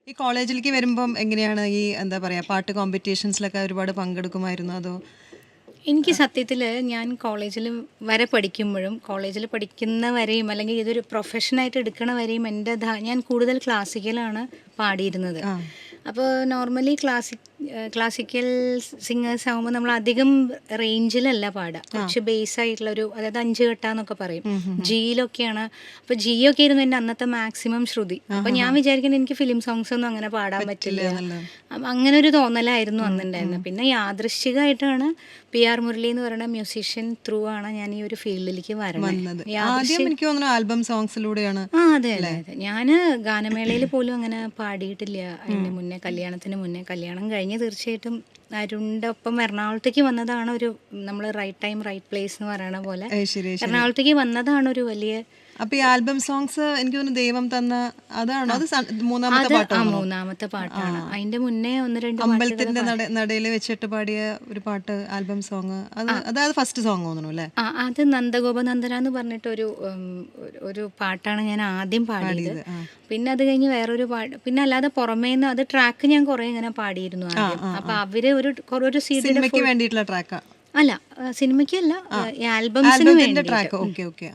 ഈ കോളേജിലേക്ക് വരുമ്പം എങ്ങനെയാണ് ഈ എന്താ പറയാ പാട്ട് കോമ്പറ്റീഷൻസിലൊക്കെ ഒരുപാട് പങ്കെടുക്കുമായിരുന്നു അതോ? എനിക്ക് സത്യത്തിൽ ഞാൻ കോളേജിൽ വരെ പഠിക്കുമ്പോഴും കോളേജിൽ പഠിക്കുന്ന വരെയും അല്ലെങ്കിൽ ഇതൊരു പ്രൊഫഷനായിട്ട് എടുക്കണ വരെയും ഞാൻ കൂടുതൽ ക്ലാസിക്കലാണ് പാടിയിരുന്നത്. അപ്പോൾ നോർമലി ക്ലാസിക്കൽ സിംഗേഴ്സ് ആകുമ്പോൾ നമ്മൾ അധികം റേഞ്ചിലല്ല പാടുക, കുറച്ച് ബേസ് ആയിട്ടുള്ളൊരു, അതായത് 5 കെട്ട എന്നൊക്കെ പറയും, ജിയിലൊക്കെയാണ്. അപ്പോൾ ജി ഒക്കെ ആയിരുന്നു എൻ്റെ അന്നത്തെ മാക്സിമം ശ്രുതി. അപ്പോൾ ഞാൻ വിചാരിക്കുന്നത് എനിക്ക് ഫിലിം സോങ്സ് ഒന്നും അങ്ങനെ പാടാൻ പറ്റില്ല, അപ്പം അങ്ങനെ ഒരു തോന്നലായിരുന്നു അന്നുണ്ടായിരുന്നത്. പിന്നെ യാദൃശ്ചികമായിട്ടാണ് PR മുരളി എന്ന് പറയുന്ന മ്യൂസീഷ്യൻ ത്രൂ ആണ് ഞാൻ ഈ ഒരു ഫീൽഡിലേക്ക് വരുന്നത്. എനിക്ക് തോന്നുന്നു ആൽബം സോങ്സിലൂടെയാണ്. അതെ അതെ അതെ. ഞാൻ ഗാനമേളയിൽ പോലും അങ്ങനെ പാടിയിട്ടില്ല അതിന് മുന്നേ, കല്യാണത്തിന് മുന്നേ. കല്യാണം കഴിഞ്ഞ് തീർച്ചയായിട്ടും അരുണിൻ്റെ ഒപ്പം എറണാകുളത്തേക്ക് വന്നതാണ് ഒരു, നമ്മൾ റൈറ്റ് ടൈം റൈറ്റ് പ്ലേസ് എന്ന് പറയണ പോലെ എറണാകുളത്തേക്ക് വന്നതാണ് ഒരു വലിയ. അപ്പൊ ഈ ആൽബം സോങ്സ് എനിക്ക് തോന്നുന്നു ദൈവം തന്ന അതാണോ? അത് മൂന്നാമത്തെ പാട്ടാണ്. അതിന്റെ മുന്നേ 1-2 അമ്പലത്തിന്റെ നടയിൽ വെച്ചിട്ട് പാടിയ ഒരു പാട്ട്, ആൽബം സോങ്, അതായത് ഫസ്റ്റ് സോങ് തോന്നുന്നു അല്ലേ? അത് നന്ദഗോപനന്ദന എന്ന് പറഞ്ഞിട്ട് ഒരു പാട്ടാണ് ഞാൻ ആദ്യം പാടിയത്. പിന്നെ അത് കഴിഞ്ഞ് വേറൊരു പാട്ട്, പിന്നെ അല്ലാതെ പുറമേന്ന് അത് ട്രാക്ക് ഞാൻ കുറെ ഇങ്ങനെ പാടിയിരുന്നു ആദ്യം. അപ്പൊ അവര് ഒരു സിനിമയ്ക്ക് വേണ്ടിയിട്ടുള്ള ട്രാക്കാ? അല്ല, സിനിമയ്ക്കല്ല, ആൽബംസിന് വേണ്ടി. ട്രാക്ക്. Okay okay.